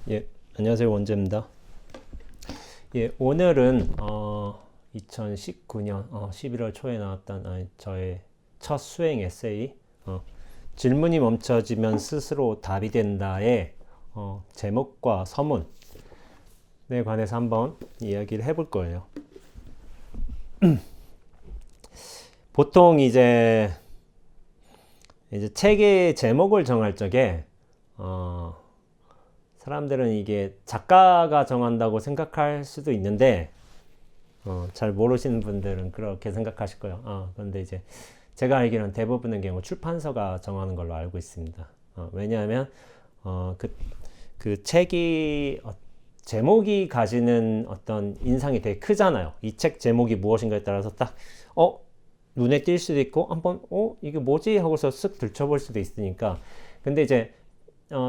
예, 안녕하세요. 원재입니다. 예, 오늘은 2019년 11월 초에 나왔던 저의 첫 수행 에세이 질문이 멈춰지면 스스로 답이 된다의 제목과 서문에 관해서 한번 이야기를 해볼 거예요. 보통 이제 책의 제목을 정할 적에 사람들은 이게 작가가 정한다고 생각할 수도 있는데 잘 모르시는 분들은 그렇게 생각하실 거예요. 그런데 이제 제가 알기로는 대부분의 경우 출판사가 정하는 걸로 알고 있습니다. 왜냐하면 그 책이 제목이 가지는 어떤 인상이 되게 크잖아요. 이 책 제목이 무엇인가에 따라서 딱 눈에 띌 수도 있고 한번 이게 뭐지 하고서 쓱 들춰볼 수도 있으니까. 근데 이제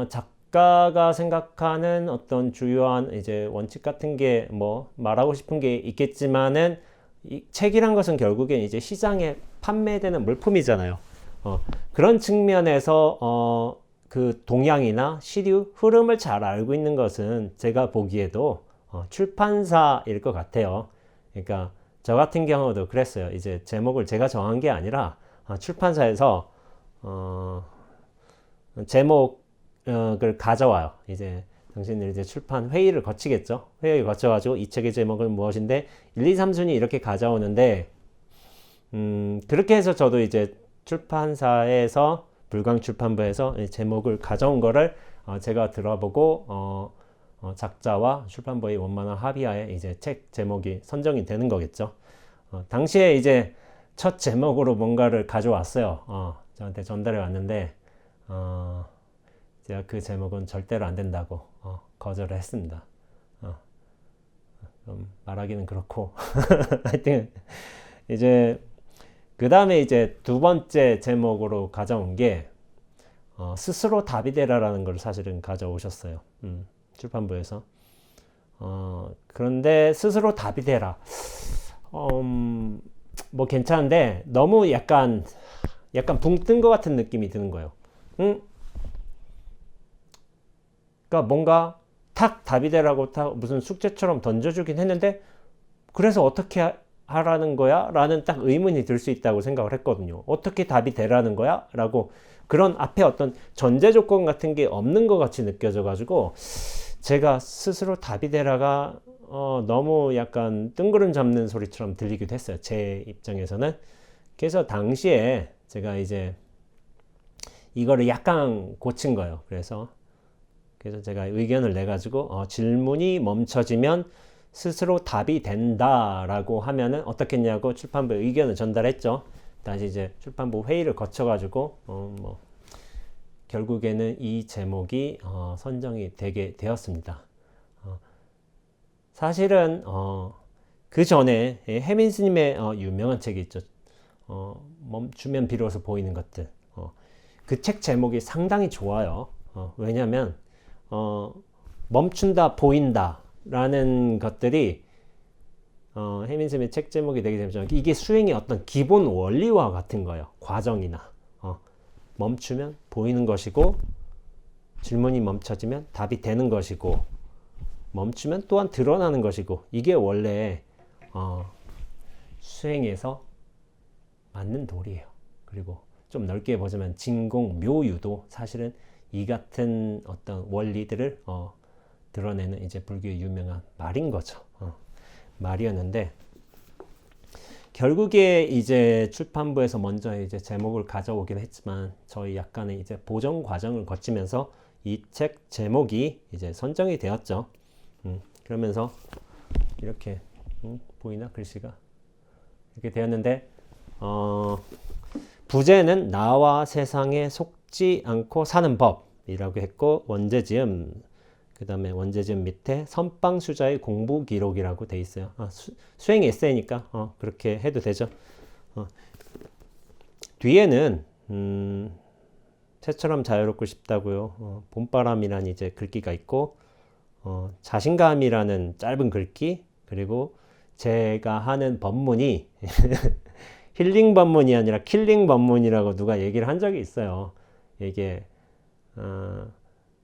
작가가 생각하는 어떤 주요한 이제 원칙 같은 게 뭐 말하고 싶은 게 있겠지만은 이 책이란 것은 결국엔 이제 시장에 판매되는 물품이잖아요. 그런 측면에서 그 동향이나 시류 흐름을 잘 알고 있는 것은 제가 보기에도 출판사일 것 같아요. 그러니까 저 같은 경우도 그랬어요. 이제 제목을 제가 정한 게 아니라 출판사에서 제목을 가져와요. 이제 당신들 이제 출판 회의를 거치겠죠. 회의를 거쳐가지고 이 책의 제목은 무엇인데 1, 2, 3순위 이렇게 가져오는데 그렇게 해서 저도 이제 출판사에서 불광출판부에서 제목을 가져온 거를 제가 들어보고 작자와 출판부의 원만한 합의하에 이제 책 제목이 선정이 되는 거겠죠. 당시에 이제 첫 제목으로 뭔가를 가져왔어요. 저한테 전달해 왔는데 제가 그 제목은 절대로 안 된다고 거절을 했습니다. 말하기는 그렇고 하여튼 이제 그 다음에 이제 두 번째 제목으로 가져온 게 스스로 답이 되라라는 걸 사실은 가져오셨어요. 출판부에서. 그런데 스스로 답이 되라. 뭐 괜찮은데 너무 약간 붕 뜬 것 같은 느낌이 드는 거예요. 그러니까 뭔가 탁 답이 되라고 탁 무슨 숙제처럼 던져주긴 했는데 그래서 어떻게 하라는 거야? 라는 딱 의문이 들 수 있다고 생각을 했거든요. 어떻게 답이 되라는 거야? 라고 그런 앞에 어떤 전제 조건 같은 게 없는 것 같이 느껴져 가지고 제가 스스로 답이 되라가 너무 약간 뜬구름 잡는 소리처럼 들리기도 했어요. 제 입장에서는. 그래서 당시에 제가 이제 이거를 약간 고친 거예요. 그래서 제가 의견을 내 가지고 질문이 멈춰지면 스스로 답이 된다라고 하면은 어떻겠냐고 출판부에 의견을 전달했죠. 다시 이제 출판부 회의를 거쳐가지고 뭐 결국에는 이 제목이 선정이 되게 되었습니다. 사실은 그 전에 해민스님의 유명한 책이 있죠. 멈추면 비로소 보이는 것들. 그 책 제목이 상당히 좋아요. 왜냐하면 멈춘다, 보인다 라는 것들이 해민쌤의 책 제목이 되게 재밌죠. 이게 수행의 어떤 기본 원리와 같은 거예요. 과정이나 멈추면 보이는 것이고 질문이 멈춰지면 답이 되는 것이고 멈추면 또한 드러나는 것이고 이게 원래 수행에서 맞는 도리예요. 그리고 좀 넓게 보자면 진공 묘유도 사실은 이 같은 어떤 원리들을 드러내는 이제 불교의 유명한 말인 거죠. 말이었는데 결국에 이제 출판부에서 먼저 이제 제목을 가져오긴 했지만 저희 약간의 이제 보정 과정을 거치면서 이 책 제목이 이제 선정이 되었죠. 그러면서 이렇게 보이나 글씨가 이렇게 되었는데 부제는 나와 세상에 속지 않고 사는 법이라고 했고 원제지음 그 다음에 원제지음 밑에 선방수자의 공부 기록이라고 돼 있어요. 수행 에세이니까 그렇게 해도 되죠. 뒤에는 새처럼 자유롭고 싶다고요. 봄바람이라는 이제 글귀가 있고 자신감이라는 짧은 글귀 그리고 제가 하는 법문이 힐링 법문이 아니라 킬링 법문이라고 누가 얘기를 한 적이 있어요. 이게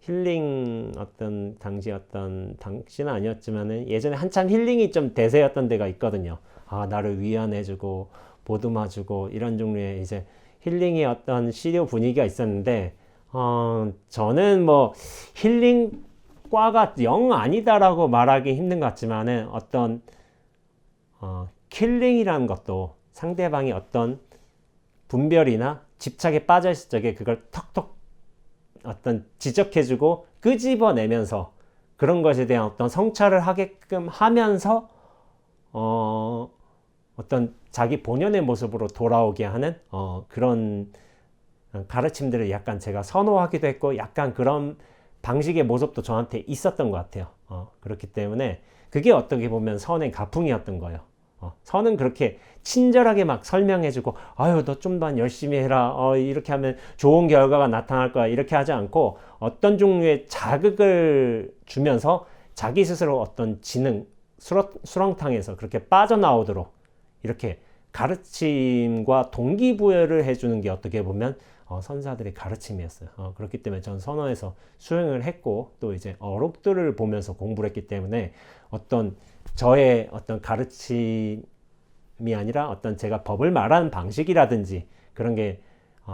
힐링 어떤 당시 어떤 당시는 아니었지만은 예전에 한참 힐링이 좀 대세였던 데가 있거든요. 아, 나를 위안해주고 보듬어주고 이런 종류의 이제 힐링의 어떤 시료 분위기가 있었는데, 저는 뭐 힐링과가 영 아니다라고 말하기 힘든 것 같지만은 어떤 킬링이라는 것도 상대방이 어떤 분별이나 집착에 빠져 있을 적에 그걸 턱턱 어떤 지적해주고 끄집어내면서 그런 것에 대한 어떤 성찰을 하게끔 하면서 어떤 자기 본연의 모습으로 돌아오게 하는 그런 가르침들을 약간 제가 선호하기도 했고, 약간 그런 방식의 모습도 저한테 있었던 것 같아요. 그렇기 때문에 그게 어떻게 보면 선의 가풍이었던 거예요. 선은 그렇게 친절하게 막 설명해주고, 아유, 너 좀 더 열심히 해라, 이렇게 하면 좋은 결과가 나타날 거야, 이렇게 하지 않고 어떤 종류의 자극을 주면서 자기 스스로 어떤 지능 수렁탕에서 그렇게 빠져나오도록 이렇게 가르침과 동기부여를 해주는 게 어떻게 보면 선사들의 가르침이었어요. 그렇기 때문에 전 선언에서 수행을 했고, 또 이제 어록들을 보면서 공부를 했기 때문에 어떤 저의 어떤 가르침이 아니라 어떤 제가 법을 말하는 방식이라든지 그런 게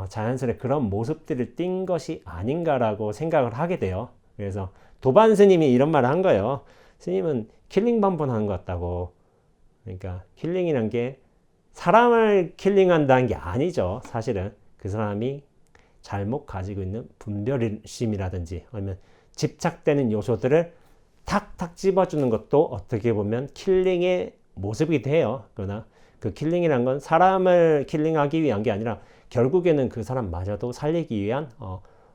자연스레 그런 모습들을 띈 것이 아닌가라고 생각을 하게 돼요. 그래서 도반 스님이 이런 말을 한 거예요. 스님은 킬링 반복하는 것 같다고. 그러니까 킬링이란 게 사람을 킬링한다는 게 아니죠. 사실은 그 사람이 잘못 가지고 있는 분별심이라든지 아니면 집착되는 요소들을 탁탁 집어주는 것도 어떻게 보면 킬링의 모습이 돼요. 그러나 그 킬링이란 건 사람을 킬링하기 위한 게 아니라 결국에는 그 사람마저도 살리기 위한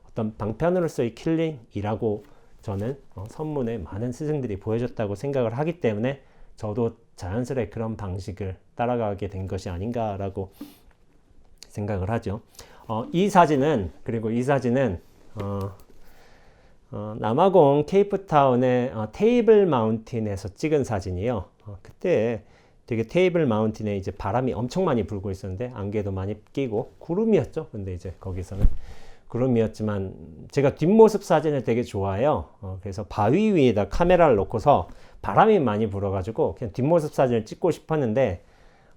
어떤 방편으로서의 킬링이라고 저는 선문에 많은 스승들이 보여줬다고 생각을 하기 때문에 저도 자연스레 그런 방식을 따라가게 된 것이 아닌가라고 생각을 하죠. 이 사진은 남아공 케이프타운의 테이블 마운틴에서 찍은 사진이에요. 그때 되게 테이블 마운틴에 이제 바람이 엄청 많이 불고 있었는데 안개도 많이 끼고 구름이었죠. 근데 이제 거기서는 구름이었지만 제가 뒷모습 사진을 되게 좋아해요. 그래서 바위 위에다 카메라를 놓고서 바람이 많이 불어가지고 그냥 뒷모습 사진을 찍고 싶었는데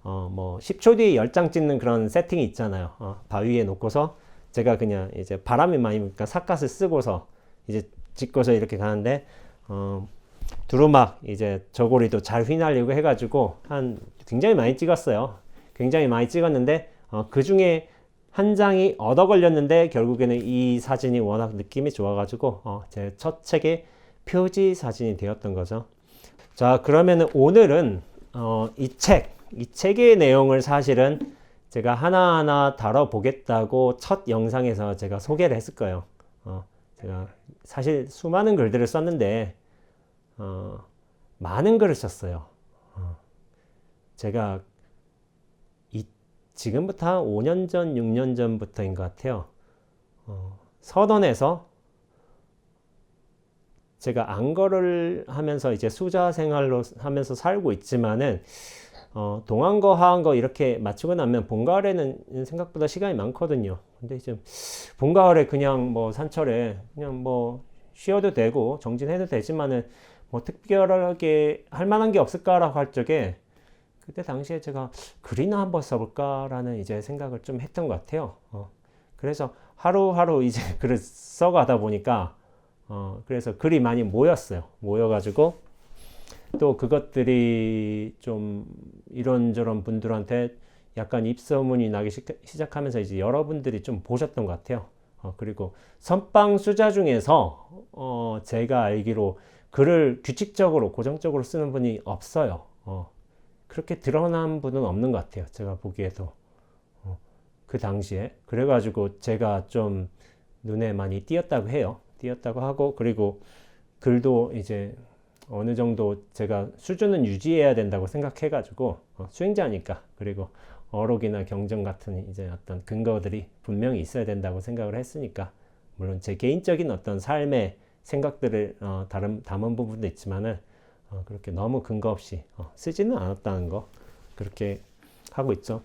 뭐 10초 뒤에 10장 찍는 그런 세팅이 있잖아요. 바위 위에 놓고서 제가 그냥 이제 바람이 많이 부니까 삿갓을 쓰고서 이제 찍고서 이렇게 가는데 두루막 이제 저고리도 잘 휘날리고 해가지고 굉장히 많이 찍었어요. 굉장히 많이 찍었는데 그 중에 한 장이 얻어 걸렸는데 결국에는 이 사진이 워낙 느낌이 좋아가지고 제 첫 책의 표지 사진이 되었던 거죠. 자, 그러면은 오늘은 이 책의 내용을 사실은 제가 하나하나 다뤄보겠다고 첫 영상에서 제가 소개를 했을 거예요. 제가 사실 수많은 글들을 썼는데 많은 글을 썼어요. 제가 지금부터 한 5년 전, 6년 전부터인 것 같아요. 서던에서 제가 안거를 하면서 이제 수자 생활로 하면서 살고 있지만은 동안거, 하안거 이렇게 마치고 나면 봄가을에는 생각보다 시간이 많거든요. 근데 이제 봄가을에 그냥 뭐 산철에 그냥 뭐 쉬어도 되고 정진해도 되지만은 뭐 특별하게 할 만한 게 없을까라고 할 적에 그때 당시에 제가 글이나 한번 써볼까라는 이제 생각을 좀 했던 것 같아요. 그래서 하루하루 이제 글을 써가다 보니까 그래서 글이 많이 모여가지고 또 그것들이 좀 이런저런 분들한테 약간 입소문이 나기 시작하면서 이제 여러분들이 좀 보셨던 것 같아요. 그리고 선방 수자 중에서 제가 알기로 글을 규칙적으로 고정적으로 쓰는 분이 없어요. 그렇게 드러난 분은 없는 것 같아요. 제가 보기에도 그 당시에 그래가지고 제가 좀 눈에 많이 띄었다고 해요. 띄었다고 하고 그리고 글도 이제 어느 정도 제가 수준은 유지해야 된다고 생각해가지고 수행자니까 그리고 어록이나 경전 같은 이제 어떤 근거들이 분명히 있어야 된다고 생각을 했으니까 물론 제 개인적인 어떤 삶의 생각들을 담은 부분도 있지만은 그렇게 너무 근거 없이 쓰지는 않았다는 거 그렇게 하고 있죠.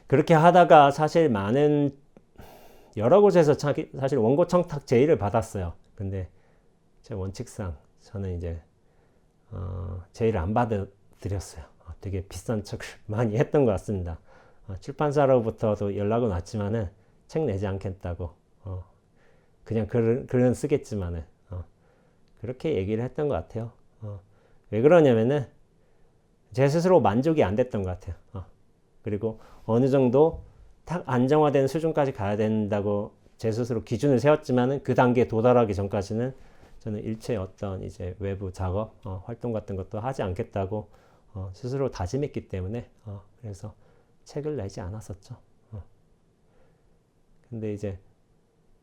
그렇게 하다가 사실 많은 여러 곳에서 사실 원고 청탁 제의를 받았어요. 근데 제 원칙상 저는 이제 제의를 안 받아드렸어요. 되게 비싼 척을 많이 했던 것 같습니다. 출판사로부터도 연락은 왔지만은 책 내지 않겠다고 그냥 글은 쓰겠지만은 그렇게 얘기를 했던 것 같아요. 왜 그러냐면은 제 스스로 만족이 안 됐던 것 같아요. 그리고 어느 정도 딱 안정화된 수준까지 가야 된다고 제 스스로 기준을 세웠지만은 그 단계에 도달하기 전까지는 저는 일체 어떤 이제 외부 작업, 활동 같은 것도 하지 않겠다고 스스로 다짐했기 때문에 그래서 책을 내지 않았었죠. 근데 이제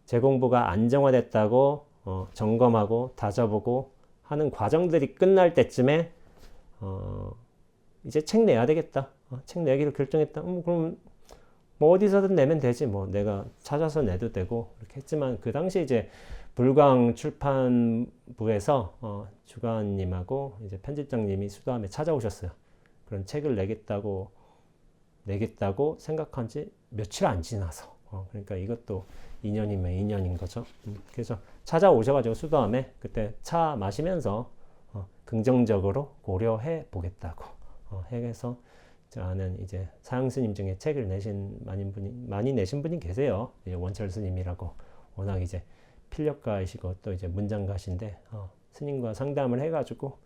제 공부가 안정화됐다고 점검하고 다져보고 하는 과정들이 끝날 때쯤에 이제 책 내야 되겠다. 책 내기로 결정했다. 그럼 뭐 어디서든 내면 되지. 뭐 내가 찾아서 내도 되고 이렇게 했지만 그 당시 이제 불광 출판부에서 주관님하고 이제 편집장님이 수도함에 찾아오셨어요. 그런 책을 내겠다고 생각한 지 며칠 안 지나서 그러니까 이것도 2년이면 2년인 거죠. 그래서 찾아오셔가지고 수도함에 그때 차 마시면서 긍정적으로 고려해 보겠다고 해서 아는 이제 사형 스님 중에 책을 내신 많이 내신 분이 계세요. 이제 원철 스님이라고 워낙 이제 필력가이시고 또 이제 문장가신데 스님과 상담을 해가지고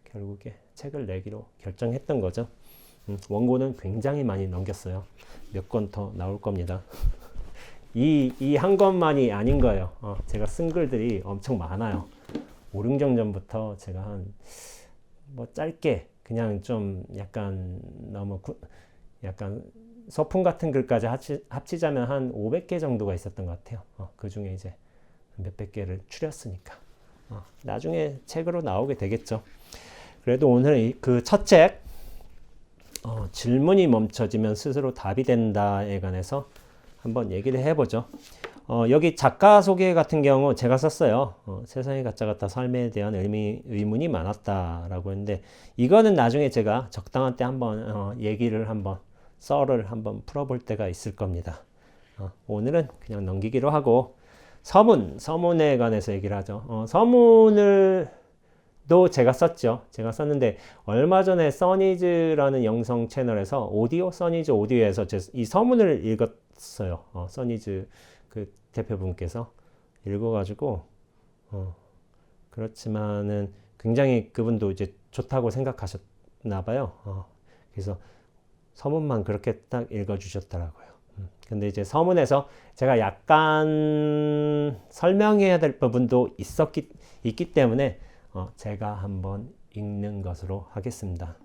결국에 책을 내기로 결정했던 거죠. 원고는 굉장히 많이 넘겼어요. 몇 권 더 나올 겁니다. 이 한 권만이 아닌 거예요. 제가 쓴 글들이 엄청 많아요. 5, 6년 전부터 제가 뭐 짧게 그냥 좀 약간 너무 약간 서품 같은 글까지 합치자면 한 500개 정도가 있었던 것 같아요. 그 중에 이제 몇백 개를 추렸으니까 나중에 책으로 나오게 되겠죠. 그래도 오늘 그 첫 책 질문이 멈춰지면 스스로 답이 된다에 관해서 한번 얘기를 해보죠. 여기 작가 소개 같은 경우 제가 썼어요. 세상의 가짜 같다 삶에 대한 의문이 많았다라고 했는데 이거는 나중에 제가 적당한 때 한번 얘기를 한번 썰을 한번 풀어볼 때가 있을 겁니다. 오늘은 그냥 넘기기로 하고 서문에 관해서 얘기를 하죠. 서문을 도 제가 썼죠. 제가 썼는데 얼마 전에 써니즈라는 영상 채널에서 써니즈 오디오에서 이 서문을 읽었어요. 써니즈 그 대표분께서 읽어가지고 그렇지만은 굉장히 그분도 이제 좋다고 생각하셨나 봐요. 그래서 서문만 그렇게 딱 읽어주셨더라고요. 근데 이제 서문에서 제가 약간 설명해야 될 부분도 있기 때문에 제가 한번 읽는 것으로 하겠습니다.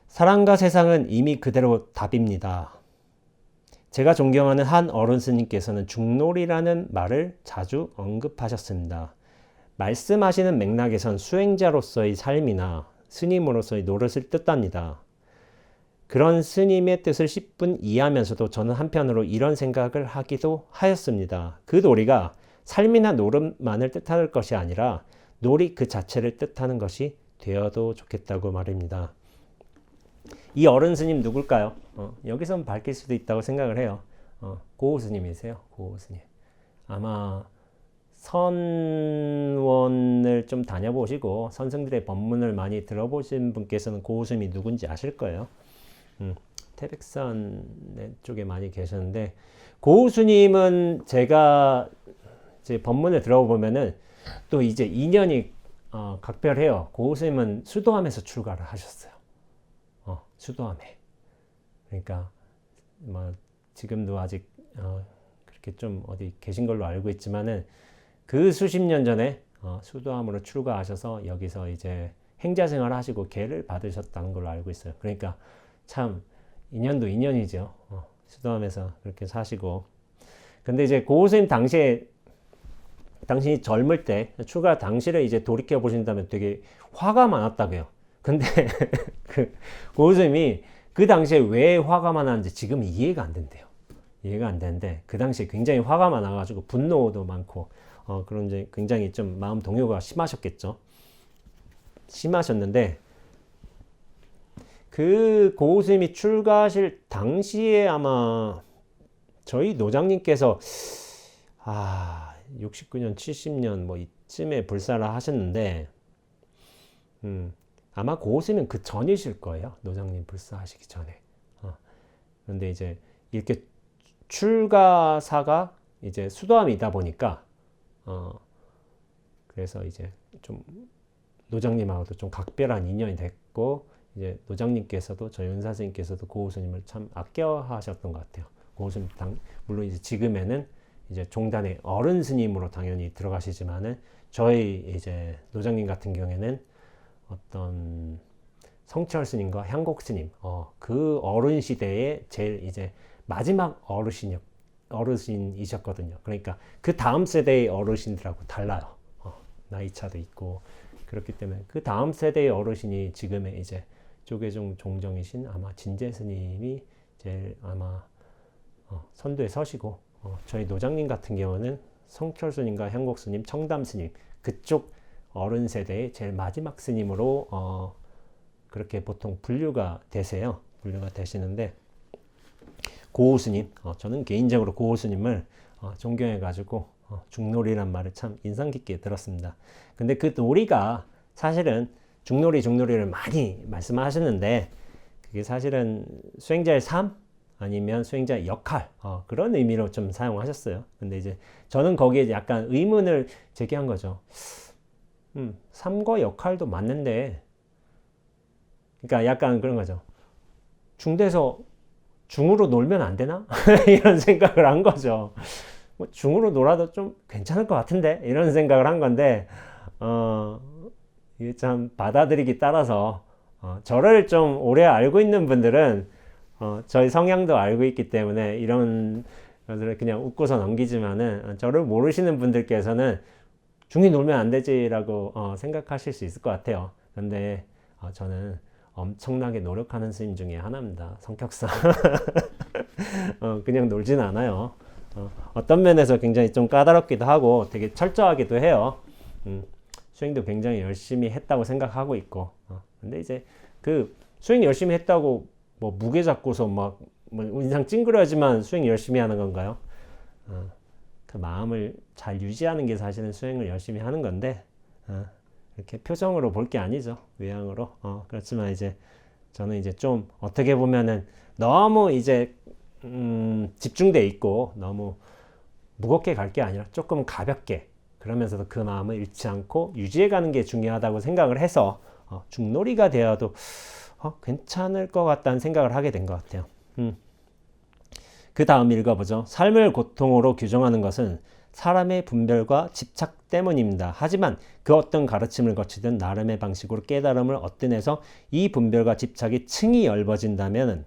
사랑과 세상은 이미 그대로 답입니다. 제가 존경하는 한 어른 스님께서는 중놀이라는 말을 자주 언급하셨습니다. 말씀하시는 맥락에선 수행자로서의 삶이나 스님으로서의 노릇을 뜻합니다. 그런 스님의 뜻을 10분 이해하면서도 저는 한편으로 이런 생각을 하기도 하였습니다. 그 놀이가 삶이나 노릇만을 뜻할 것이 아니라 놀이 그 자체를 뜻하는 것이 되어도 좋겠다고 말입니다. 이 어른 스님 누굴까요? 여기서는 밝힐 수도 있다고 생각을 해요. 고우 스님이세요. 고우 스님. 아마 선원을 좀 다녀보시고 선생들의 법문을 많이 들어보신 분께서는 고우 스님이 누군지 아실 거예요. 태백산 쪽에 많이 계셨는데 고우 스님은 제가 제 법문을 들어보면은 또 이제 인연이 각별해요. 고우 스님은 수도함에서 출가를 하셨어요. 수도함에. 그러니까 뭐 지금도 아직 그렇게 좀 어디 계신 걸로 알고 있지만은 그 수십 년 전에 수도함으로 출가하셔서 여기서 이제 행자생활 하시고 계를 받으셨다는 걸로 알고 있어요. 그러니까 참 인연도 인연이죠. 수도함에서 그렇게 사시고. 근데 이제 고우 스님 당신이 젊을 때 출가 당시를 이제 돌이켜 보신다면 되게 화가 많았다고요. 근데 그 고우 스님이 그 당시에 왜 화가 많았는지 지금 이해가 안 된대요. 이해가 안 되는데 그 당시에 굉장히 화가 많아가지고 분노도 많고 그런 이제 굉장히 좀 마음 동요가 심하셨겠죠. 심하셨는데 그 고우 스님이 출가하실 당시에 아마 저희 노장님께서 69년, 70년 뭐 이쯤에 불사를 하셨는데 아마 고우시면 그 전이실 거예요. 노장님 불사하시기 전에. 그런데 이제 이렇게 출가사가 이제 수도암이다 보니까 그래서 이제 좀 노장님하고도 좀 각별한 인연이 됐고, 이제 노장님께서도 저희 은사 스님께서도 고우스님을 참 아껴 하셨던 것 같아요. 고우스님 물론 이제 지금에는 이제 종단의 어른 스님으로 당연히 들어가시지만은 저희 이제 노장님 같은 경우에는 어떤 성철 스님과 향곡 스님, 그 어른 시대에 제일 이제 마지막 어르신이셨거든요. 그러니까 그 다음 세대의 어르신들하고 달라요. 나이 차도 있고 그렇기 때문에 그 다음 세대의 어르신이 지금의 이제 조계종 종정이신 아마 진재 스님이 제일 아마 선두에 서시고, 저희 노장님 같은 경우는 성철 스님과 향곡 스님, 청담 스님 그쪽 어른 세대의 제일 마지막 스님으로 그렇게 보통 분류가 되세요. 분류가 되시는데, 고우 스님, 저는 개인적으로 고우 스님을 존경해 가지고 중놀이란 말을 참 인상 깊게 들었습니다. 근데 그 놀이가 사실은 중놀이를 많이 말씀하셨는데, 그게 사실은 수행자의 삶 아니면 수행자의 역할, 그런 의미로 좀 사용하셨어요. 근데 이제 저는 거기에 약간 의문을 제기한 거죠. 삶과 역할도 맞는데, 그러니까 약간 그런 거죠. 중대에서 중으로 놀면 안 되나? 이런 생각을 한 거죠. 뭐 중으로 놀아도 좀 괜찮을 것 같은데? 이런 생각을 한 건데, 이게 참 받아들이기 따라서, 저를 좀 오래 알고 있는 분들은, 저희 성향도 알고 있기 때문에 이런 것들을 그냥 웃고서 넘기지만은, 저를 모르시는 분들께서는 중이 놀면 안 되지라고 생각하실 수 있을 것 같아요. 근데 저는 엄청나게 노력하는 스님 중에 하나입니다. 성격상. 그냥 놀진 않아요. 어떤 면에서 굉장히 좀 까다롭기도 하고 되게 철저하기도 해요. 수행도 굉장히 열심히 했다고 생각하고 있고. 근데 이제 그 수행 열심히 했다고 뭐 무게 잡고서 뭐 인상 찡그려야지만 수행 열심히 하는 건가요? 그 마음을 잘 유지하는 게 사실은 수행을 열심히 하는 건데, 이렇게 표정으로 볼 게 아니죠. 외향으로. 그렇지만 이제 저는 이제 좀 어떻게 보면은 너무 이제 집중돼 있고 너무 무겁게 갈 게 아니라 조금 가볍게, 그러면서도 그 마음을 잃지 않고 유지해 가는 게 중요하다고 생각을 해서 중놀이가 되어도 괜찮을 것 같다는 생각을 하게 된 것 같아요. 그 다음 읽어보죠. 삶을 고통으로 규정하는 것은 사람의 분별과 집착 때문입니다. 하지만 그 어떤 가르침을 거치든 나름의 방식으로 깨달음을 얻든해서 이 분별과 집착이 층이 엷어진다면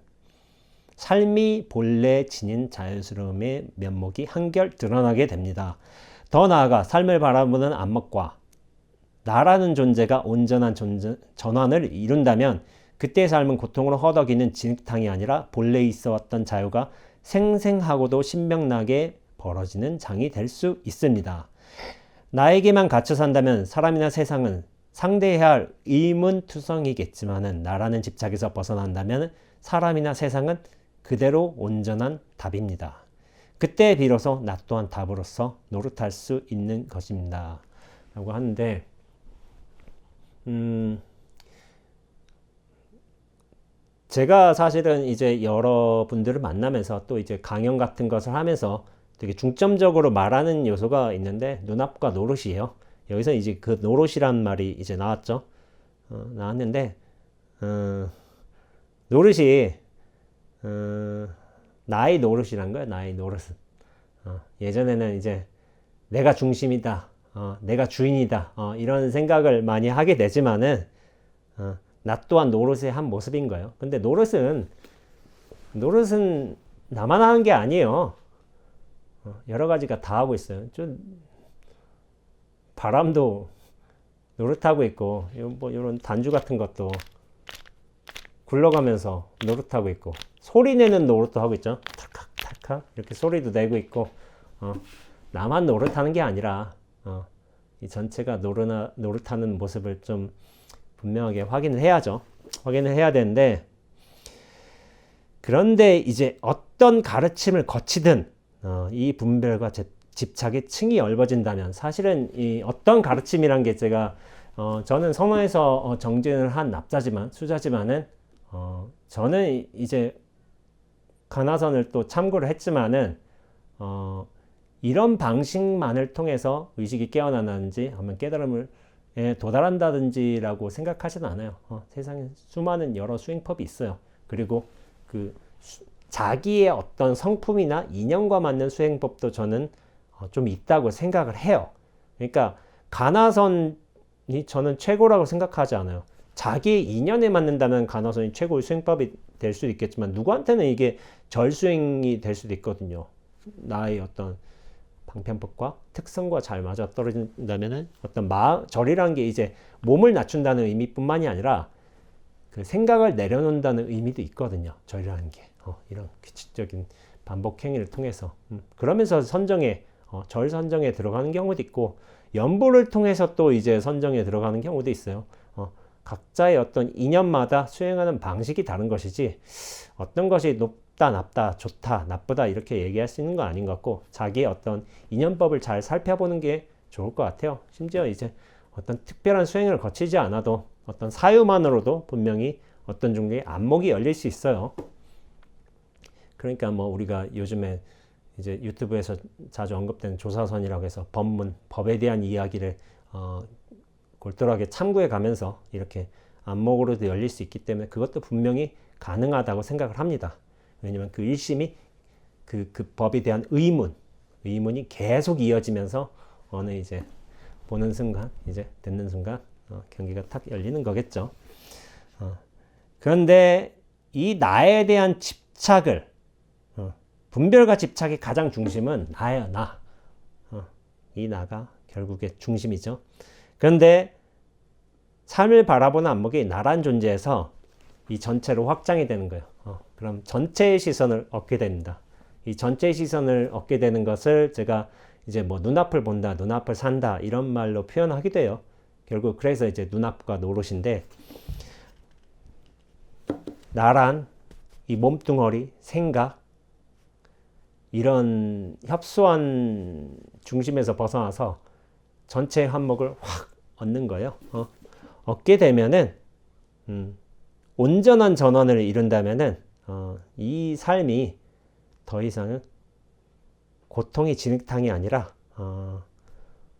삶이 본래 지닌 자연스러움의 면목이 한결 드러나게 됩니다. 더 나아가 삶을 바라보는 안목과 나라는 존재가 온전한 전환을 이룬다면 그때의 삶은 고통으로 허덕이는 진흙탕이 아니라 본래 있어 왔던 자유가 생생하고도 신명나게 벌어지는 장이 될 수 있습니다. 나에게만 갇혀 산다면 사람이나 세상은 상대해야 할 의문투성이겠지만은 나라는 집착에서 벗어난다면 사람이나 세상은 그대로 온전한 답입니다. 그때 비로소 나 또한 답으로서 노릇할 수 있는 것입니다. 라고 하는데, 제가 사실은 이제 여러분들을 만나면서 또 이제 강연 같은 것을 하면서 되게 중점적으로 말하는 요소가 있는데, 눈앞과 노릇이에요. 여기서 이제 그 노릇이란 말이 이제 나왔죠. 나왔는데, 노릇이, 나의 노릇이란 거예요. 나의 노릇은. 예전에는 이제 내가 중심이다. 내가 주인이다. 이런 생각을 많이 하게 되지만은, 나 또한 노릇의 한 모습인 거예요. 근데 노릇은 나만 하는 게 아니에요. 여러 가지가 다 하고 있어요. 좀 바람도 노릇하고 있고, 뭐 이런 단주 같은 것도 굴러가면서 노릇하고 있고, 소리 내는 노릇도 하고 있죠. 탁탁 탁탁 이렇게 소리도 내고 있고, 나만 노릇하는 게 아니라 이 전체가 노릇하는 모습을 좀 분명하게 확인을 해야죠. 확인을 해야 되는데, 그런데 이제 어떤 가르침을 거치든 이 분별과 집착의 층이 넓어진다면 사실은 이 어떤 가르침이란 게 제가 저는 선언에서 정진을 한 납자지만 수자지만은 저는 이제 가나선을 또 참고를 했지만은 이런 방식만을 통해서 의식이 깨어나는지 하면 깨달음을 도달한다든지라고 생각하지는 않아요. 세상에 수많은 여러 수행법이 있어요. 그리고 그 자기의 어떤 성품이나 인연과 맞는 수행법도 저는 좀 있다고 생각을 해요. 그러니까 가나선이 저는 최고라고 생각하지 않아요. 자기의 인연에 맞는다면 가나선이 최고의 수행법이 될 수도 있겠지만 누구한테는 이게 절수행이 될 수도 있거든요. 나의 어떤 방편법과 특성과 잘 맞아 떨어진다면은 어떤 절이라는 게 이제 몸을 낮춘다는 의미뿐만이 아니라 그 생각을 내려놓는다는 의미도 있거든요. 절이라는 게 이런 규칙적인 반복 행위를 통해서 그러면서 선정에 절 선정에 들어가는 경우도 있고 연보를 통해서 또 이제 선정에 들어가는 경우도 있어요. 각자의 어떤 인연마다 수행하는 방식이 다른 것이지 어떤 것이 높다, 낮다, 좋다, 나쁘다 이렇게 얘기할 수 있는 건 아닌 것 같고 자기의 어떤 인연법을 잘 살펴보는 게 좋을 것 같아요. 심지어 이제 어떤 특별한 수행을 거치지 않아도 어떤 사유만으로도 분명히 어떤 종류의 안목이 열릴 수 있어요. 그러니까 뭐 우리가 요즘에 이제 유튜브에서 자주 언급되는 조사선이라고 해서 법문, 법에 대한 이야기를 골똘하게 참고해 가면서 이렇게 안목으로도 열릴 수 있기 때문에 그것도 분명히 가능하다고 생각을 합니다. 왜냐면 그 일심이 그 법에 대한 의문이 계속 이어지면서 어느 이제 보는 순간, 이제 듣는 순간 경계가 탁 열리는 거겠죠. 그런데 이 나에 대한 집착을 분별과 집착의 가장 중심은 나예요, 나. 이 나가 결국에 중심이죠. 그런데 삶을 바라보는 안목이 나란 존재에서 이 전체로 확장이 되는 거예요. 그럼 전체의 시선을 얻게 됩니다. 이 전체의 시선을 얻게 되는 것을 제가 이제 뭐 눈앞을 본다, 눈앞을 산다 이런 말로 표현하기도 해요. 결국 그래서 이제 눈앞과 노릇인데 나란 이 몸뚱어리, 생각 이런 협소한 중심에서 벗어나서 전체의 한목을 확 얻는 거예요. 얻게 되면은 온전한 전환을 이룬다면은 이 삶이 더 이상은 고통의 진흙탕이 아니라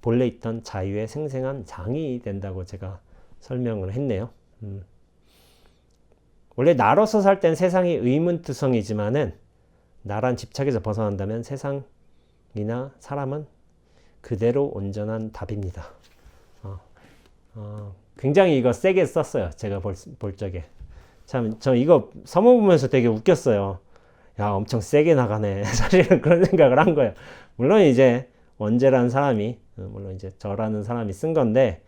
본래 있던 자유의 생생한 장이 된다고 제가 설명을 했네요. 원래 나로서 살 땐 세상이 의문투성이지만은 나란 집착에서 벗어난다면 세상이나 사람은 그대로 온전한 답입니다. 굉장히 이거 세게 썼어요. 제가 볼 적에. 참, 저 이거 서문 보면서 되게 웃겼어요. 야, 엄청 세게 나가네. 사실은 그런 생각을 한 거예요. 물론 이제 원재라는 사람이, 물론 이제 저라는 사람이 쓴 건데,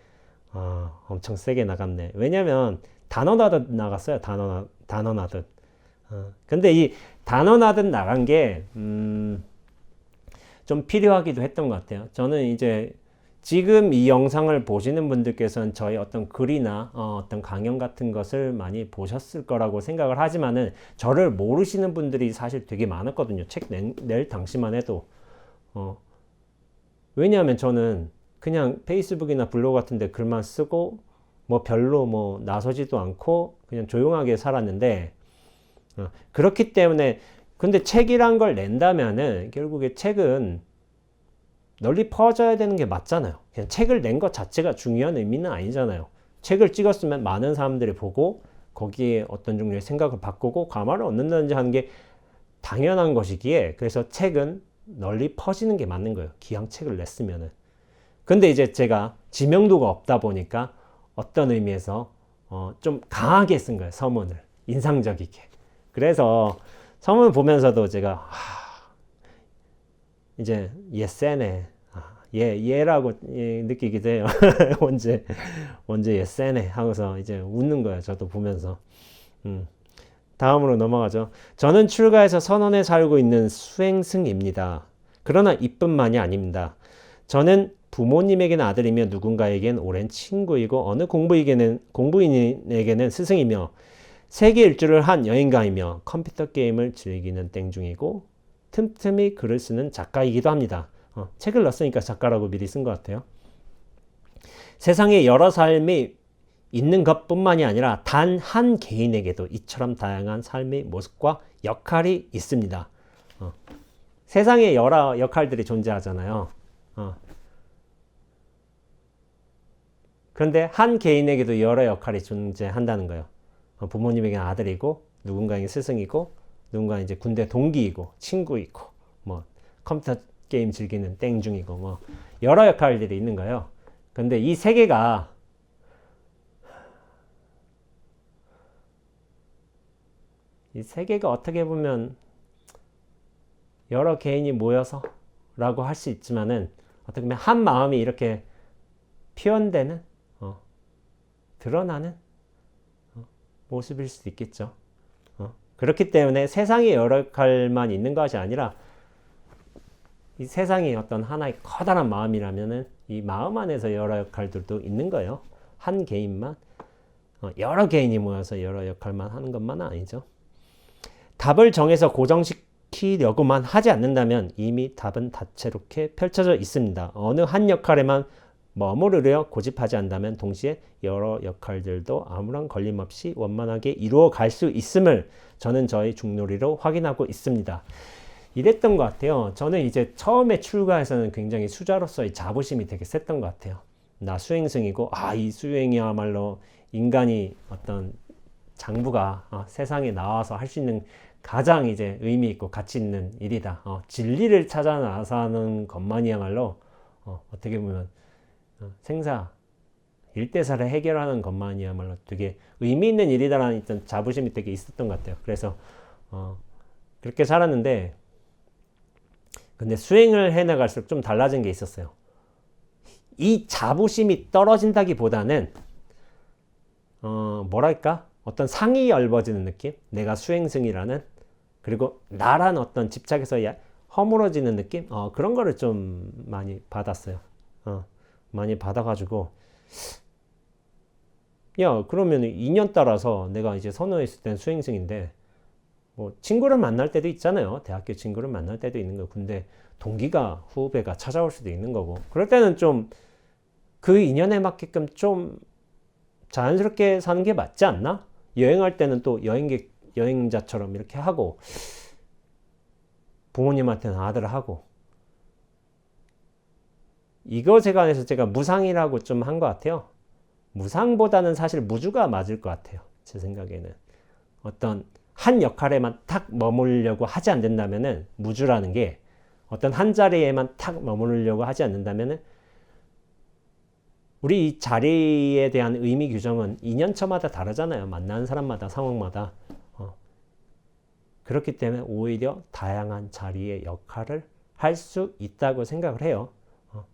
엄청 세게 나갔네. 왜냐면 단언하듯 나갔어요. 단언하듯. 근데 이 단언하듯 나간 게, 좀 필요하기도 했던 것 같아요. 저는 이제 지금 이 영상을 보시는 분들께서는 저의 어떤 글이나 어떤 강연 같은 것을 많이 보셨을 거라고 생각을 하지만은 저를 모르시는 분들이 사실 되게 많았거든요. 책 낼 당시만 해도. 왜냐하면 저는 그냥 페이스북이나 블로그 같은 데 글만 쓰고 뭐 별로 뭐 나서지도 않고 그냥 조용하게 살았는데 그렇기 때문에 근데 책이란 걸 낸다면은 결국에 책은 널리 퍼져야 되는 게 맞잖아요. 그냥 책을 낸 것 자체가 중요한 의미는 아니잖아요. 책을 찍었으면 많은 사람들이 보고 거기에 어떤 종류의 생각을 바꾸고 감화를 얻는다든지 하는 게 당연한 것이기에 그래서 책은 널리 퍼지는 게 맞는 거예요. 기왕 책을 냈으면은. 근데 이제 제가 지명도가 없다 보니까 어떤 의미에서 좀 강하게 쓴 거예요. 서문을. 인상적이게. 그래서 서문 보면서도 제가 이제 얘 세네. 얘라고 느끼기도 해요. 언제 얘 세네 하고서 이제 웃는 거예요. 저도 보면서. 다음으로 넘어가죠. 저는 출가해서 선원에 살고 있는 수행승입니다. 그러나 이뿐만이 아닙니다. 저는 부모님에게는 아들이며 누군가에겐 오랜 친구이고 어느 공부인에게는 스승이며 세계 일주를 한 여행가이며 컴퓨터 게임을 즐기는 땡중이고 틈틈이 글을 쓰는 작가이기도 합니다. 책을 넣었으니까 작가라고 미리 쓴 것 같아요. 세상에 여러 삶이 있는 것뿐만이 아니라 단 한 개인에게도 이처럼 다양한 삶의 모습과 역할이 있습니다. 세상에 여러 역할들이 존재하잖아요. 그런데 한 개인에게도 여러 역할이 존재한다는 거예요. 부모님에게는 아들이고, 누군가에게 스승이고, 누군가는 이제 군대 동기이고, 친구이고, 뭐 컴퓨터 게임 즐기는 땡중이고, 뭐 여러 역할들이 있는 거예요. 근데 이 세 개가 어떻게 보면 여러 개인이 모여서 라고 할 수 있지만은 어떻게 보면 한 마음이 이렇게 표현되는 드러나는 모습일 수도 있겠죠. 그렇기 때문에 세상에 여러 역할만 있는 것이 아니라 이 세상이 어떤 하나의 커다란 마음이라면은 이 마음 안에서 여러 역할들도 있는 거예요. 한 개인만 여러 개인이 모여서 여러 역할만 하는 것만 아니죠. 답을 정해서 고정시키려고만 하지 않는다면 이미 답은 다채롭게 펼쳐져 있습니다. 어느 한 역할에만 머무르려 고집하지 않는다면 동시에 여러 역할들도 아무런 걸림 없이 원만하게 이루어 갈 수 있음을 저는 저의 중놀이로 확인하고 있습니다. 이랬던 것 같아요. 저는 이제 처음에 출가해서는 굉장히 수자로서의 자부심이 되게 셌던 것 같아요. 나 수행승이고, 이 수행이야말로 인간이 어떤 장부가 세상에 나와서 할 수 있는 가장 이제 의미 있고 가치 있는 일이다. 진리를 찾아 나서는 것만이야말로 어떻게 보면 생사 일대사를 해결하는 것만이야말로 되게 의미 있는 일이다라는 어떤 자부심이 되게 있었던 것 같아요. 그래서 그렇게 살았는데, 근데 수행을 해나갈수록 좀 달라진 게 있었어요. 이 자부심이 떨어진다기보다는 뭐랄까? 어떤 상이 얇아지는 느낌? 내가 수행승이라는, 그리고 나란 어떤 집착에서 허물어지는 느낌? 그런 거를 좀 많이 받았어요. 많이 받아가지고, 그러면 인연 따라서 내가 이제 선호했을 땐 수행승인데, 뭐 친구를 만날 때도 있잖아요. 대학교 친구를 만날 때도 있는 거고, 근데 동기가 후배가 찾아올 수도 있는 거고, 그럴 때는 좀 그 인연에 맞게끔 좀 자연스럽게 사는 게 맞지 않나? 여행할 때는 또 여행자처럼 이렇게 하고, 부모님한테는 아들을 하고, 이거 제가 무상이라고 좀 한 것 같아요. 무상보다는 사실 무주가 맞을 것 같아요. 제 생각에는. 어떤 한 역할에만 탁 머물려고 하지 않는다면은, 무주라는 게 어떤 한 자리에만 탁 머무르려고 하지 않는다면은, 우리 이 자리에 대한 의미 규정은 인연처마다 다르잖아요. 만나는 사람마다, 상황마다. 그렇기 때문에 오히려 다양한 자리의 역할을 할 수 있다고 생각을 해요.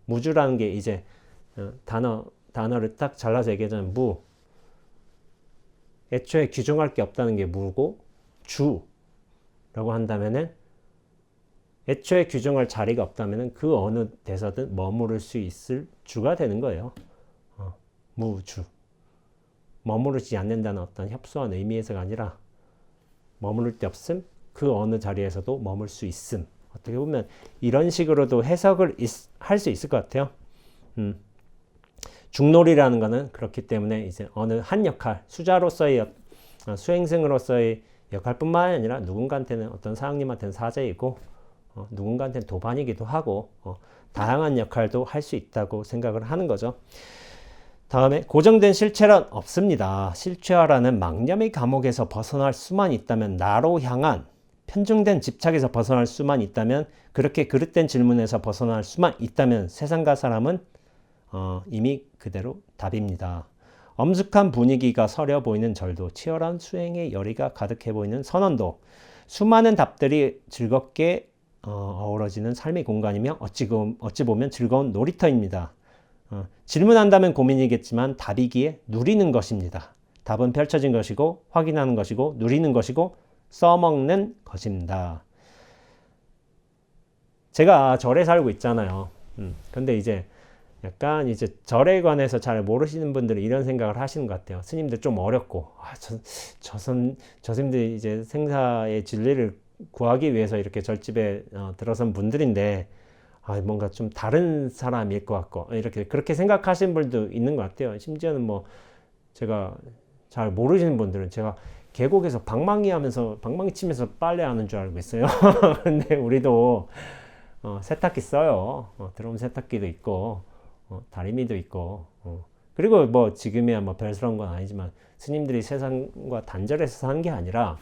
무주라는 게 이제 단어를 딱 잘라서 얘기하자면 무. 애초에 규정할 게 없다는 게 무고, 주라고 한다면은 애초에 규정할 자리가 없다면은 그 어느 데서든 머무를 수 있을 주가 되는 거예요. 무주. 머무르지 않는다는 어떤 협소한 의미에서가 아니라 머무를 데 없음, 그 어느 자리에서도 머물 수 있음. 어떻게 보면 이런 식으로도 해석을 할 수 있을 것 같아요. 중놀이라는 거는 그렇기 때문에 이제 어느 한 역할, 수자로서의 수행승으로서의 역할뿐만 아니라 누군가한테는 어떤 사장님한테는 사제이고, 누군가한테는 도반이기도 하고, 다양한 역할도 할 수 있다고 생각을 하는 거죠. 다음에 고정된 실체란 없습니다. 실체화라는 망념의 감옥에서 벗어날 수만 있다면, 나로 향한 편중된 집착에서 벗어날 수만 있다면, 그렇게 그릇된 질문에서 벗어날 수만 있다면 세상과 사람은 이미 그대로 답입니다. 엄숙한 분위기가 서려 보이는 절도, 치열한 수행의 열의가 가득해 보이는 선원도, 수많은 답들이 즐겁게 어우러지는 삶의 공간이며 어찌 보면 즐거운 놀이터입니다. 질문한다면 고민이겠지만 답이기에 누리는 것입니다. 답은 펼쳐진 것이고, 확인하는 것이고, 누리는 것이고, 써먹는 것입니다. 제가 절에 살고 있잖아요. 근데 이제 약간 이제 절에 관해서 잘 모르시는 분들은 이런 생각을 하시는 것 같아요. 스님들 좀 어렵고, 저 스님들이 이제 생사의 진리를 구하기 위해서 이렇게 절집에 들어선 분들인데 뭔가 좀 다른 사람일 것 같고 이렇게 그렇게 생각하시는 분들도 있는 것 같아요. 심지어는 뭐 제가 잘 모르시는 분들은 제가 계곡에서 방망이 치면서 빨래하는 줄 알고 있어요. 근데 우리도 세탁기 써요. 드럼 세탁기도 있고 다리미도 있고 그리고 뭐 지금이야 뭐 별스러운 건 아니지만 스님들이 세상과 단절해서 사는 게 아니라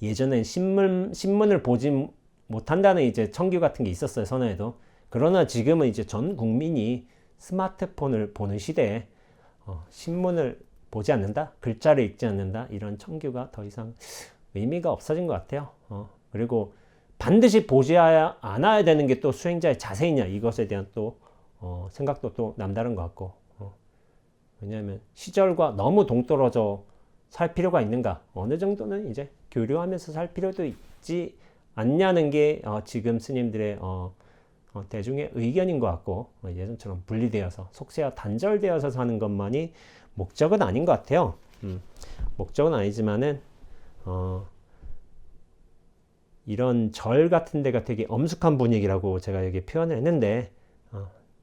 예전엔 신문을 보지 못한다는 이제 청규 같은 게 있었어요. 선언에도. 그러나 지금은 이제 전 국민이 스마트폰을 보는 시대에 신문을 보지 않는다, 글자를 읽지 않는다, 이런 청규가 더 이상 의미가 없어진 것 같아요. 그리고 반드시 보지 않아야 되는 게 또 수행자의 자세이냐, 이것에 대한 또 생각도 또 남다른 것 같고, 왜냐하면 시절과 너무 동떨어져 살 필요가 있는가, 어느 정도는 이제 교류하면서 살 필요도 있지 않냐는 게 지금 스님들의 대중의 의견인 것 같고, 예전처럼 분리되어서 속세와 단절되어서 사는 것만이 목적은 아닌 것 같아요. 목적은 아니지만은 이런 절 같은 데가 되게 엄숙한 분위기라고 제가 여기 표현을 했는데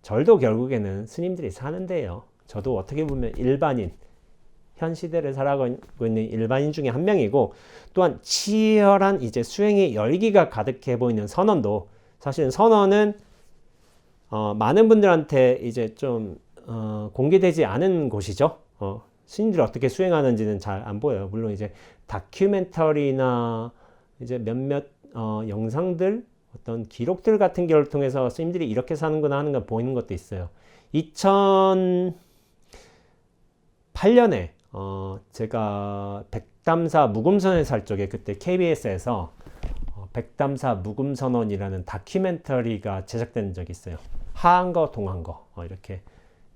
절도 결국에는 스님들이 사는 데예요. 저도 어떻게 보면 일반인, 현 시대를 살아가고 있는 일반인 중에 한 명이고, 또한 치열한 이제 수행의 열기가 가득해 보이는 선원도, 사실은 선원은 많은 분들한테 이제 좀 공개되지 않은 곳이죠. 스님들이 어떻게 수행하는지는 잘 안 보여요. 물론 이제 다큐멘터리나 이제 몇몇 영상들, 어떤 기록들 같은 경우를 통해서 스님들이 이렇게 사는구나 하는 걸 보이는 것도 있어요. 2008년에 제가 백담사 묵음선에 살 적에 그때 KBS에서 백담사 묵음선언이라는 다큐멘터리가 제작된 적이 있어요. 하한거 동한거 이렇게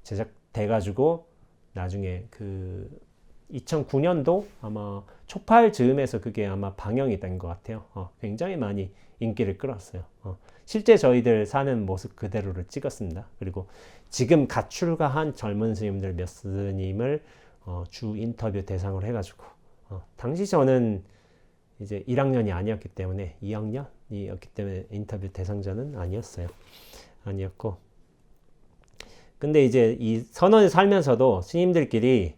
제작돼가지고 나중에 그 2009년도 아마 초팔 즈음에서 그게 아마 방영이 된 것 같아요. 굉장히 많이 인기를 끌었어요. 실제 저희들 사는 모습 그대로를 찍었습니다. 그리고 지금 갓 출가한 젊은 스님들 몇 스님을 주 인터뷰 대상으로 해가지고 당시 저는 이제 1학년이 아니었기 때문에 2학년이었기 때문에 인터뷰 대상자는 아니었고, 근데 이제 이 선원에 살면서도 스님들끼리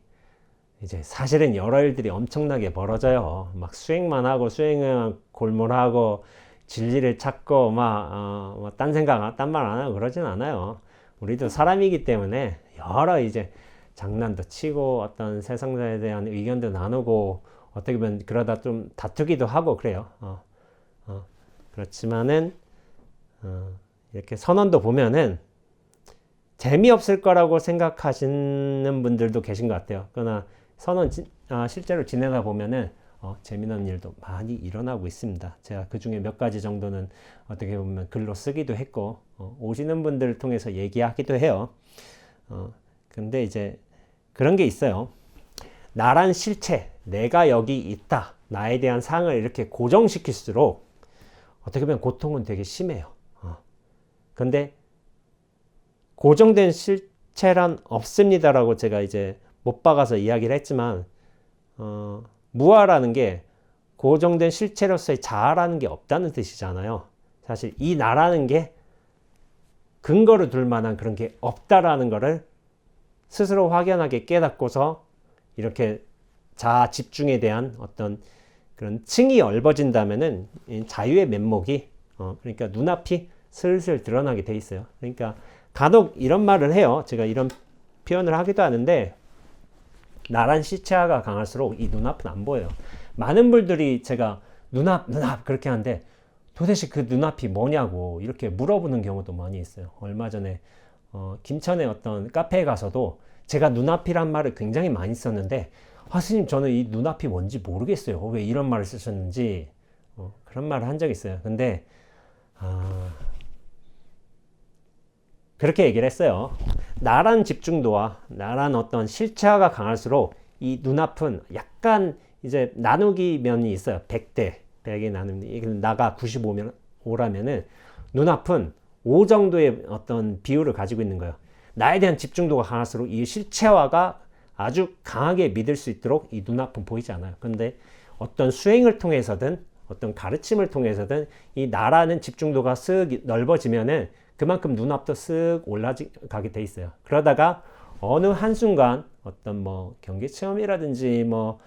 이제 사실은 여러 일들이 엄청나게 벌어져요. 막 수행만 하고 수행을 골몰하고 진리를 찾고 막 딴 생각, 딴 말 안 하고 그러진 않아요. 우리도 사람이기 때문에 여러 이제 장난도 치고 어떤 세상에 대한 의견도 나누고 어떻게 보면 그러다 좀 다투기도 하고 그래요. 그렇지만은 이렇게 선언도 보면은 재미없을 거라고 생각하시는 분들도 계신 것 같아요. 그러나 선언 실제로 지내다 보면은 재미난 일도 많이 일어나고 있습니다. 제가 그 중에 몇 가지 정도는 어떻게 보면 글로 쓰기도 했고 오시는 분들을 통해서 얘기하기도 해요. 근데 이제 그런 게 있어요. 나란 실체, 내가 여기 있다, 나에 대한 상을 이렇게 고정시킬수록 어떻게 보면 고통은 되게 심해요. 근데 고정된 실체란 없습니다라고 제가 이제 못 박아서 이야기를 했지만 무아라는 게 고정된 실체로서의 자아라는 게 없다는 뜻이잖아요. 사실 이 나라는 게 근거를 둘 만한 그런 게 없다라는 거를 스스로 확연하게 깨닫고서 이렇게 자아 집중에 대한 어떤 그런 층이 넓어진다면은 자유의 면목이 그러니까 눈앞이 슬슬 드러나게 돼 있어요. 그러니까 간혹 이런 말을 해요. 제가 이런 표현을 하기도 하는데, 나란 시체화가 강할수록 이 눈앞은 안 보여요. 많은 분들이 제가 눈앞 그렇게 하는데 도대체 그 눈앞이 뭐냐고 이렇게 물어보는 경우도 많이 있어요. 얼마 전에 김천의 어떤 카페에 가서도 제가 눈앞이란 말을 굉장히 많이 썼는데, 스님 저는 이 눈앞이 뭔지 모르겠어요. 왜 이런 말을 쓰셨는지 그런 말을 한 적이 있어요. 근데 그렇게 얘기를 했어요. 나란 집중도와 나란 어떤 실체화가 강할수록 이 눈앞은 약간 이제 나누기 면이 있어요. 100의 나눔이. 나가 95라면은 눈앞은 5 정도의 어떤 비율을 가지고 있는 거예요. 나에 대한 집중도가 강할수록 이 실체화가 아주 강하게 믿을 수 있도록 이 눈앞은 보이지 않아요. 근데 어떤 수행을 통해서든 어떤 가르침을 통해서든 이 나라는 집중도가 쓱 넓어지면은 그만큼 눈앞도 쓱 올라가게 돼 있어요. 그러다가 어느 한순간 어떤 뭐 경계 체험이라든지 뭐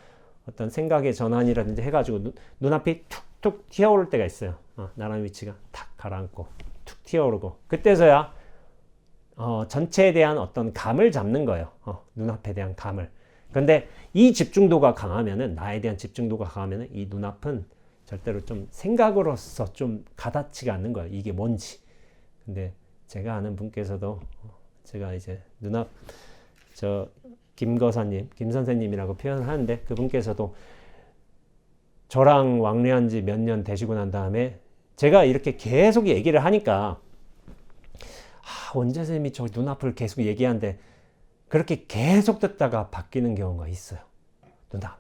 어떤 생각의 전환이라든지 해가지고 눈앞이 툭툭 튀어오를 때가 있어요. 나라는 위치가 탁 가라앉고 툭 튀어오르고 그때서야 전체에 대한 어떤 감을 잡는 거예요. 눈앞에 대한 감을. 근데 이 집중도가 강하면은, 나에 대한 집중도가 강하면은 이 눈앞은 절대로 좀 생각으로서 좀 가닿지가 않는 거예요. 이게 뭔지. 근데 제가 아는 분께서도 제가 이제 눈앞 김거사님, 김 선생님이라고 표현을 하는데 그분께서도 저랑 왕래한 지 몇 년 되시고 난 다음에 제가 이렇게 계속 얘기를 하니까 원재 선생님이 저 눈앞을 계속 얘기하는데 그렇게 계속 듣다가 바뀌는 경우가 있어요. 눈앞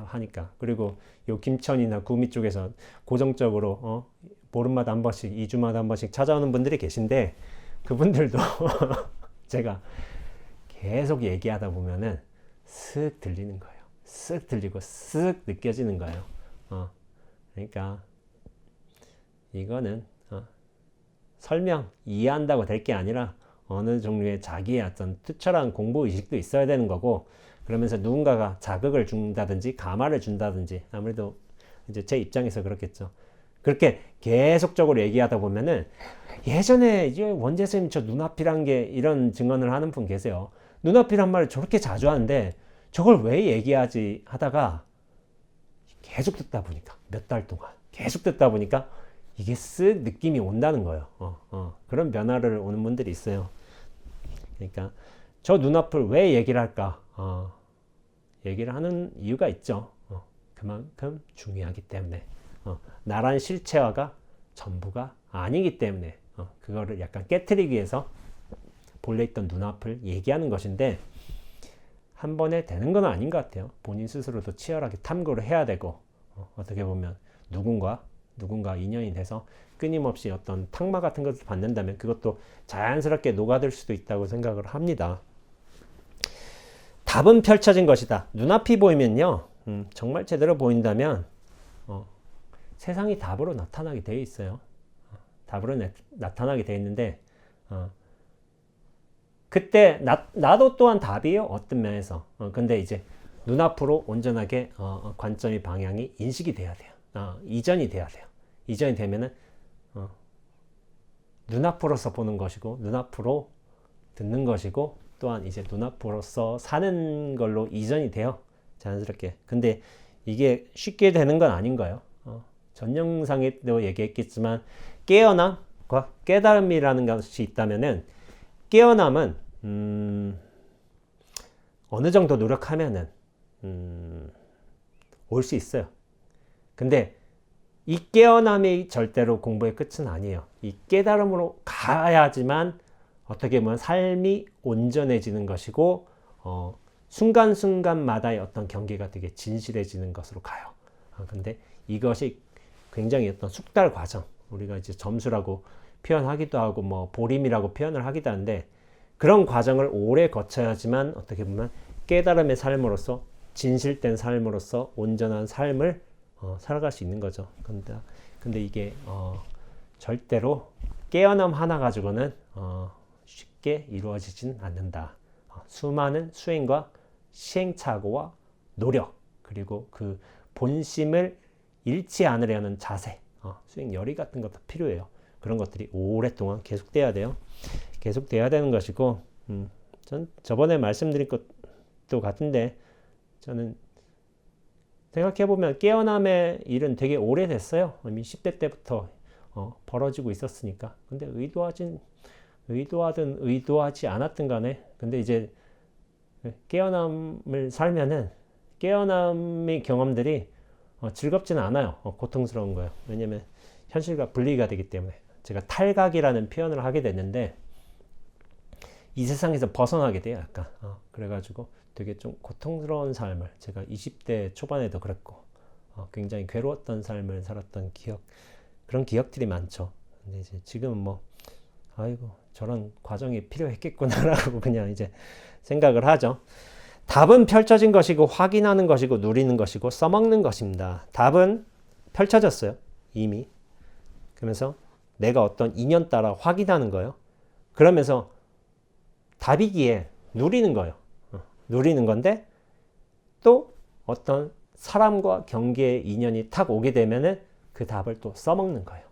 하니까. 그리고 요 김천이나 구미 쪽에서 고정적으로 보름마다 한 번씩, 2주마다 한 번씩 찾아오는 분들이 계신데 그분들도 제가 계속 얘기하다 보면은 쓱 들리는 거예요. 쓱 들리고 쓱 느껴지는 거예요. 그러니까 이거는 설명, 이해한다고 될 게 아니라 어느 종류의 자기의 어떤 투철한 공부 의식도 있어야 되는 거고, 그러면서 누군가가 자극을 준다든지 감화를 준다든지, 아무래도 이제 제 입장에서 그렇겠죠. 그렇게 계속적으로 얘기하다 보면은, 예전에 이제 원재 선생님 저 눈앞이란 게 이런 증언을 하는 분 계세요. 눈앞이란 말을 저렇게 자주 하는데 저걸 왜 얘기하지 하다가 계속 듣다 보니까, 몇 달 동안 계속 듣다 보니까 이게 쓱 느낌이 온다는 거예요. 그런 변화를 오는 분들이 있어요. 그러니까 저 눈앞을 왜 얘기를 할까? 얘기를 하는 이유가 있죠. 그만큼 중요하기 때문에. 나란 실체화가 전부가 아니기 때문에 그거를 약간 깨트리기 위해서 본래 있던 눈앞을 얘기하는 것인데, 한 번에 되는 건 아닌 것 같아요. 본인 스스로도 치열하게 탐구를 해야 되고, 어떻게 보면 누군가 인연이 돼서 끊임없이 어떤 탁마 같은 것을 받는다면 그것도 자연스럽게 녹아들 수도 있다고 생각을 합니다. 답은 펼쳐진 것이다. 눈앞이 보이면요, 정말 제대로 보인다면 세상이 답으로 나타나게 되어 있어요. 답으로 나타나게 되어 있는데 그때 나도 또한 답이에요. 어떤 면에서. 근데 이제 눈앞으로 온전하게 관점이 방향이 인식이 돼야 돼요. 이전이 돼야 돼요. 이전이 되면은 눈앞으로서 보는 것이고, 눈앞으로 듣는 것이고, 또한 이제 눈앞으로서 사는 걸로 이전이 돼요. 자연스럽게. 근데 이게 쉽게 되는 건 아닌 거예요. 전 영상에도 얘기했겠지만 깨어남과 깨달음이라는 것이 있다면은, 깨어남은 어느 정도 노력하면은 올 수 있어요. 근데 이 깨어남이 절대로 공부의 끝은 아니에요. 이 깨달음으로 가야지만 어떻게 보면 삶이 온전해지는 것이고, 순간순간마다의 어떤 경계가 되게 진실해지는 것으로 가요. 근데 이것이 굉장히 어떤 숙달 과정, 우리가 이제 점수라고 표현하기도 하고 뭐 보림이라고 표현을 하기도 하는데, 그런 과정을 오래 거쳐야지만 어떻게 보면 깨달음의 삶으로서, 진실된 삶으로서 온전한 삶을 살아갈 수 있는 거죠. 근데 이게 절대로 깨어남 하나 가지고는 쉽게 이루어지진 않는다. 수많은 수행과 시행착오와 노력, 그리고 그 본심을 잃지 않으려는 자세, 수행 열의 같은 것도 필요해요. 그런 것들이 오랫동안 계속돼야 돼요. 계속돼야 되는 것이고, 전 저번에 말씀드린 것도 같은데, 저는 생각해보면 깨어남의 일은 되게 오래됐어요. 이미 10대 때부터 벌어지고 있었으니까. 근데 의도하든 의도하지 않았든 간에, 근데 이제 깨어남을 살면은 깨어남의 경험들이 즐겁지는 않아요. 고통스러운 거예요. 왜냐면 현실과 분리가 되기 때문에. 제가 탈각이라는 표현을 하게 됐는데, 이 세상에서 벗어나게 돼요, 약간. 그래가지고 되게 좀 고통스러운 삶을, 제가 20대 초반에도 그랬고, 굉장히 괴로웠던 삶을 살았던 그런 기억들이 많죠. 근데 이제 지금은 뭐, 아이고, 저런 과정이 필요했겠구나라고 그냥 이제 생각을 하죠. 답은 펼쳐진 것이고, 확인하는 것이고, 누리는 것이고, 써먹는 것입니다. 답은 펼쳐졌어요. 이미. 그러면서 내가 어떤 인연 따라 확인하는 거예요. 그러면서 답이기에 누리는 거예요. 누리는 건데 또 어떤 사람과 경계의 인연이 탁 오게 되면은 그 답을 또 써먹는 거예요.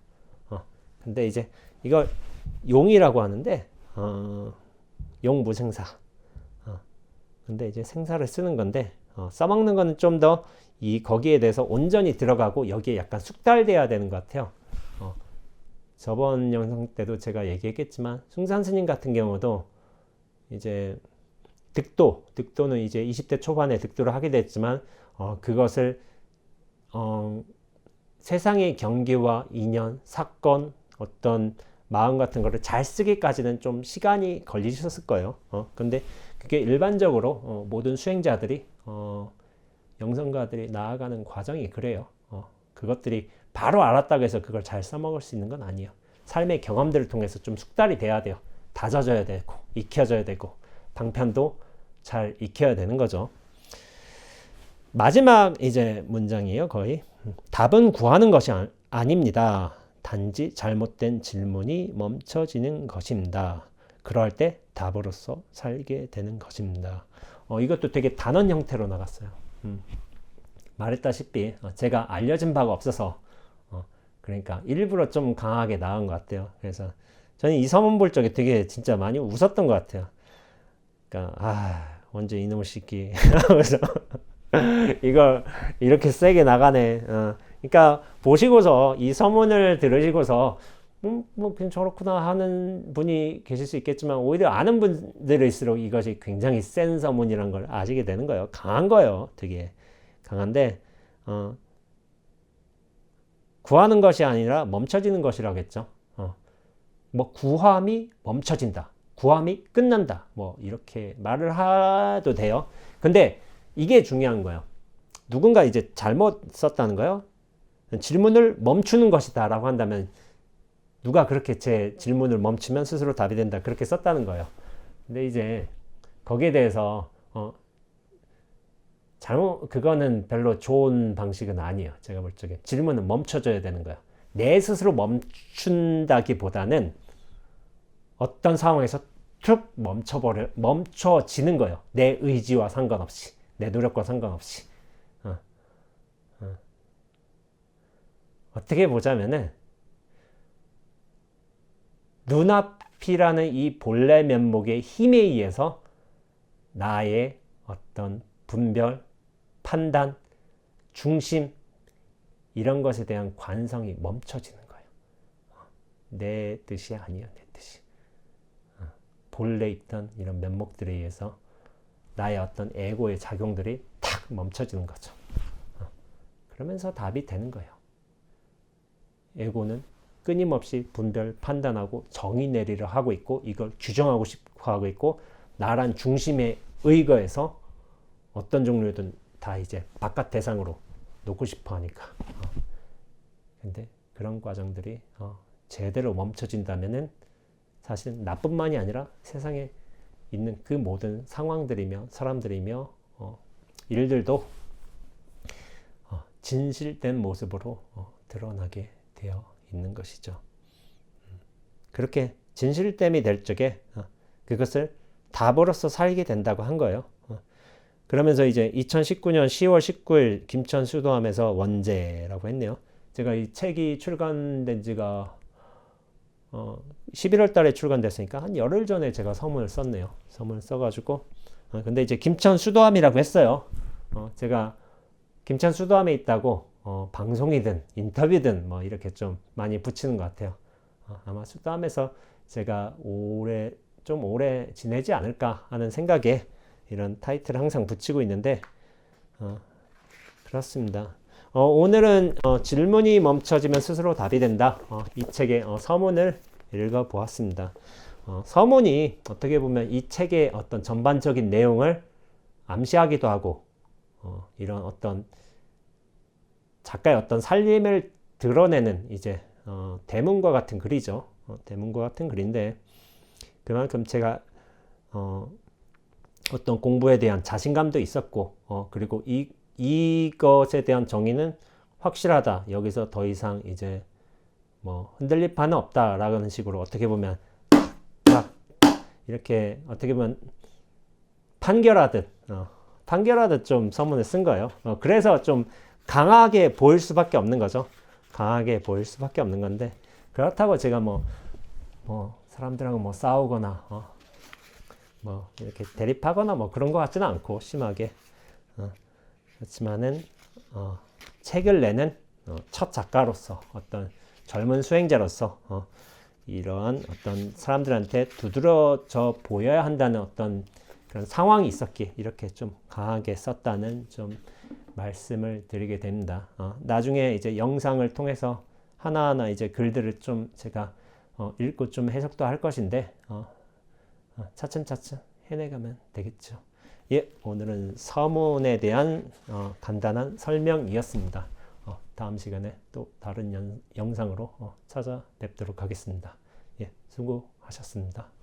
근데 이제 이걸 용이라고 하는데 용무생사. 근데 이제 생사를 쓰는 건데 써먹는 거는 좀 더 거기에 대해서 온전히 들어가고 여기에 약간 숙달돼야 되는 것 같아요. 저번 영상 때도 제가 얘기했겠지만 숭산 스님 같은 경우도 이제 득도는 이제 20대 초반에 득도를 하게 됐지만 그것을 세상의 경계와 인연, 사건, 어떤 마음 같은 거를 잘 쓰기까지는 좀 시간이 걸리셨을 거예요. 근데 그게 일반적으로 모든 수행자들이 영성가들이 나아가는 과정이 그래요. 그것들이 바로 알았다고 해서 그걸 잘 써먹을 수 있는 건 아니에요. 삶의 경험들을 통해서 좀 숙달이 돼야 돼요. 다져져야 되고 익혀져야 되고 방편도 잘 익혀야 되는 거죠. 마지막 이제 문장이에요. 거의 답은 구하는 것이 아닙니다. 단지 잘못된 질문이 멈춰지는 것입니다. 그럴 때 답으로서 살게 되는 것입니다. 이것도 되게 단언 형태로 나갔어요. 말했다시피 제가 알려진 바가 없어서 그러니까 일부러 좀 강하게 나온 것 같아요. 그래서 저는 이 서문 볼 적에 되게 진짜 많이 웃었던 것 같아요. 그러니까 언제 이놈의 새끼 그래서 이걸 이렇게 세게 나가네. 그러니까 보시고서 이 서문을 들으시고서 뭐 그냥 저렇구나 하는 분이 계실 수 있겠지만 오히려 아는 분들일수록 이것이 굉장히 센 서문이란 걸 아시게 되는 거예요. 강한 거예요. 되게 강한데 구하는 것이 아니라 멈춰지는 것이라고 했죠. 뭐 구함이 멈춰진다. 구함이 끝난다. 뭐 이렇게 말을 해도 돼요. 근데 이게 중요한 거예요. 누군가 이제 잘못 썼다는 거예요. 질문을 멈추는 것이다 라고 한다면 누가 그렇게 제 질문을 멈추면 스스로 답이 된다 그렇게 썼다는 거예요. 근데 이제 거기에 대해서 그거는 별로 좋은 방식은 아니에요. 제가 볼 적에 질문은 멈춰줘야 되는 거예요. 내 스스로 멈춘다기보다는 어떤 상황에서 툭 멈춰지는 거예요. 내 의지와 상관없이, 내 노력과 상관없이. 어떻게 보자면은 눈앞이라는 이 본래 면목의 힘에 의해서 나의 어떤 분별, 판단, 중심 이런 것에 대한 관성이 멈춰지는 거예요. 내 뜻이 아니야, 내 뜻이. 본래 있던 이런 면목들에 의해서 나의 어떤 에고의 작용들이 탁 멈춰지는 거죠. 그러면서 답이 되는 거예요. 에고는 끊임없이 분별, 판단하고 정의 내리를 하고 있고 이걸 규정하고 싶어 하고 있고 나란 중심에 의거해서 어떤 종류든 다 이제 바깥 대상으로 놓고 싶어 하니까. 근데 그런 과정들이 제대로 멈춰진다면은 사실 나뿐만이 아니라 세상에 있는 그 모든 상황들이며 사람들이며 일들도 진실된 모습으로 드러나게 되어 있는 것이죠. 그렇게 진실됨이 될 적에 그것을 답으로서 살게 된다고 한 거예요. 그러면서 이제 2019년 10월 19일 김천 수도함에서 원제라고 했네요. 제가 이 책이 출간된 지가 11월 달에 출간됐으니까 한 열흘 전에 제가 서문을 썼네요. 서문을 써가지고 근데 이제 김천 수도함이라고 했어요. 제가 김천 수도함에 있다고 방송이든 인터뷰든 뭐 이렇게 좀 많이 붙이는 것 같아요. 아마 수도함에서 제가 좀 오래 지내지 않을까 하는 생각에 이런 타이틀을 항상 붙이고 있는데 그렇습니다. 오늘은 질문이 멈춰지면 스스로 답이 된다. 이 책의 서문을 읽어보았습니다. 서문이 어떻게 보면 이 책의 어떤 전반적인 내용을 암시하기도 하고 이런 어떤 작가의 어떤 살림을 드러내는 이제 대문과 같은 글이죠. 대문과 같은 글인데 그만큼 제가 어떤 공부에 대한 자신감도 있었고 그리고 이것에 대한 정의는 확실하다. 여기서 더 이상 이제 뭐 흔들릴 바는 없다라는 식으로 어떻게 보면 딱 이렇게 어떻게 보면 판결하듯 좀 서문을 쓴 거예요. 그래서 좀 강하게 보일 수밖에 없는 거죠. 강하게 보일 수밖에 없는 건데 그렇다고 제가 뭐 사람들하고 뭐 싸우거나 뭐 이렇게 대립하거나 뭐 그런 것 같지는 않고 심하게 그렇지만은 책을 내는 첫 작가로서 어떤 젊은 수행자로서 이러한 어떤 사람들한테 두드러져 보여야 한다는 어떤 그런 상황이 있었기에 이렇게 좀 강하게 썼다는 좀 말씀을 드리게 됩니다. 나중에 이제 영상을 통해서 하나하나 이제 글들을 좀 제가 읽고 좀 해석도 할 것인데 차츰차츰 해내가면 되겠죠. 예, 오늘은 서문에 대한 간단한 설명이었습니다. 다음 시간에 또 다른 영상으로 찾아뵙도록 하겠습니다. 예, 수고하셨습니다.